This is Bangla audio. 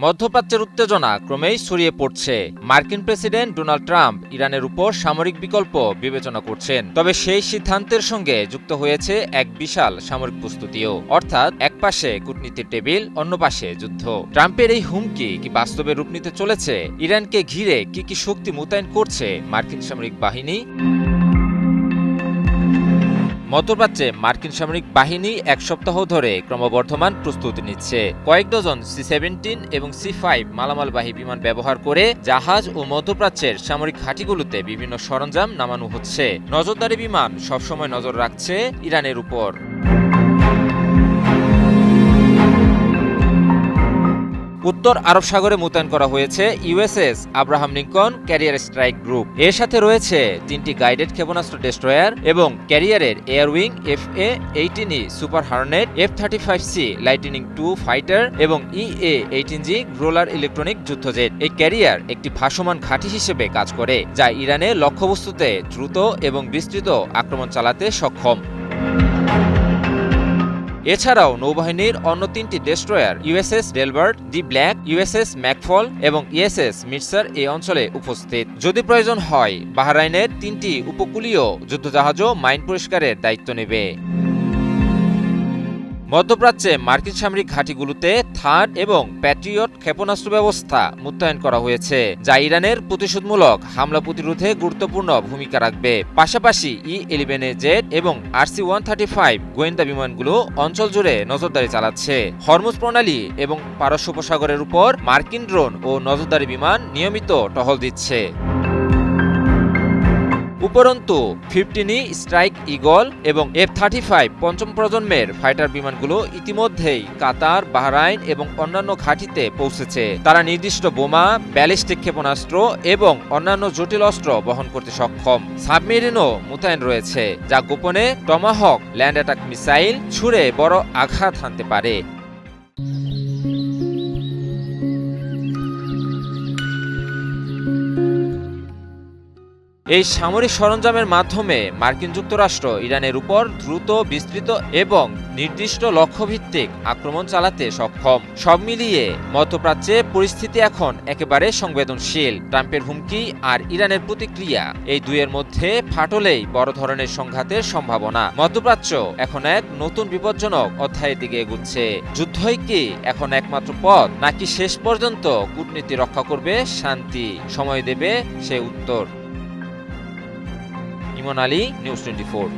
মধ্যপ্রাচ্যের উত্তেজনা ক্রমেই ছড়িয়ে পড়ছে। মার্কিন প্রেসিডেন্ট ডোনাল্ড ট্রাম্প ইরানের উপর সামরিক বিকল্প বিবেচনা করছেন, তবে সেই সিদ্ধান্তের সঙ্গে যুক্ত হয়েছে এক বিশাল সামরিক প্রস্তুতিও, অর্থাৎ এক পাশে কূটনীতির টেবিল, অন্য পাশে যুদ্ধ। ট্রাম্পের এই হুমকি কি বাস্তবে রূপ নিতে চলেছে? ইরানকে ঘিরে কি কি শক্তি মোতায়েন করছে মার্কিন সামরিক বাহিনী? মধ্যপ্রাচ্যে মার্কিন সামরিক বাহিনী এক সপ্তাহ ধরে ক্রমবর্ধমান প্রস্তুতি নিচ্ছে। কয়েক ডজন C-17 এবং C-5 মালামালবাহী বিমান ব্যবহার করে জাহাজ ও মধ্যপ্রাচ্যের সামরিক ঘাঁটিগুলোতে বিভিন্ন সরঞ্জাম নামানো হচ্ছে। নজরদারি বিমান সবসময় নজর রাখছে ইরানের উপর। উত্তর আরব সাগরে মোতায়েন করা হয়েছে USS Abraham Lincoln career strike group. এর সাথে রয়েছে 3টি গাইডেড ক্ষেপণাস্ত্র ডেস্ট্রয়ার এবং ক্যারিয়ারের এয়ারউইং FA-18E super Hornet, F-35C lightning II fighter এবং EA-18G রোলার ইলেকট্রনিক যুদ্ধজেট। এই ক্যারিয়ার একটি ভাসমান ঘাঁটি হিসেবে কাজ করে, যা ইরানের লক্ষ্যবস্তুতে দ্রুত এবং বিস্তৃত আক্রমণ চালাতে সক্ষম। এছাড়াও নৌবাহিনীর অন্য 3টি ডেস্ট্রয়ার USS ডেলবার্ট, দি ব্ল্যাক, USS ম্যাকফল এবং USS মিটসার এই অঞ্চলে উপস্থিত। যদি প্রয়োজন হয়, বাহরাইনের 3টি উপকূলীয় যুদ্ধজাহাজও মাইন পরিষ্কারের দায়িত্ব নেবে। মধ্যপ্রাচ্যে মার্কিন সামরিক ঘাঁটিগুলোতে থার্ড এবং প্যাট্রিয়ট ক্ষেপণাস্ত্র ব্যবস্থা মোতায়েন করা হয়েছে, যা ইরানের প্রতিশোধমূলক হামলা প্রতিরোধে গুরুত্বপূর্ণ ভূমিকা রাখবে। পাশাপাশি E-11A এবং RC-135 গোয়েন্দা বিমানগুলো অঞ্চল জুড়ে নজরদারি চালাচ্ছে। হরমুজ প্রণালী এবং পারস্য উপসাগরের উপর মার্কিন ড্রোন ও নজরদারি বিমান নিয়মিত টহল দিচ্ছে। উপরন্তু 15E স্ট্রাইক ঈগল এবং F-35 পঞ্চম প্রজন্মের ফাইটার বিমানগুলো ইতিমধ্যেই কাতার, বাহরাইন এবং অন্যান্য ঘাঁটিতে পৌঁছেছে। তারা নির্দিষ্ট বোমা, ব্যালিস্টিক ক্ষেপণাস্ত্র এবং অন্যান্য জটিল অস্ত্র বহন করতে সক্ষম। সাবমেরিনও মোতায়েন রয়েছে, যা গোপনে টমাহক ল্যান্ড অ্যাটাক মিসাইল ছুড়ে বড় আঘাত হানতে পারে। এই সামরিক সরঞ্জামের মাধ্যমে মার্কিন যুক্তরাষ্ট্র ইরানের উপর দ্রুত, বিস্তৃত এবং নির্দিষ্ট লক্ষ্যভিত্তিক আক্রমণ চালাতে সক্ষম। সব মিলিয়ে মধ্যপ্রাচ্যে পরিস্থিতি এখন একেবারে সংবেদনশীল। ট্রাম্পের হুমকি আর ইরানের প্রতিক্রিয়া, এই দুইয়ের মধ্যে ফাটলেই বড় ধরনের সংঘাতের সম্ভাবনা। মধ্যপ্রাচ্য এখন এক নতুন বিপজ্জনক অধ্যায়ের দিকে এগুচ্ছে। যুদ্ধই কি এখন একমাত্র পথ, নাকি শেষ পর্যন্ত কূটনীতি রক্ষা করবে শান্তি? সময় দেবে সে উত্তর। ইমন আলী, নিউজ 24।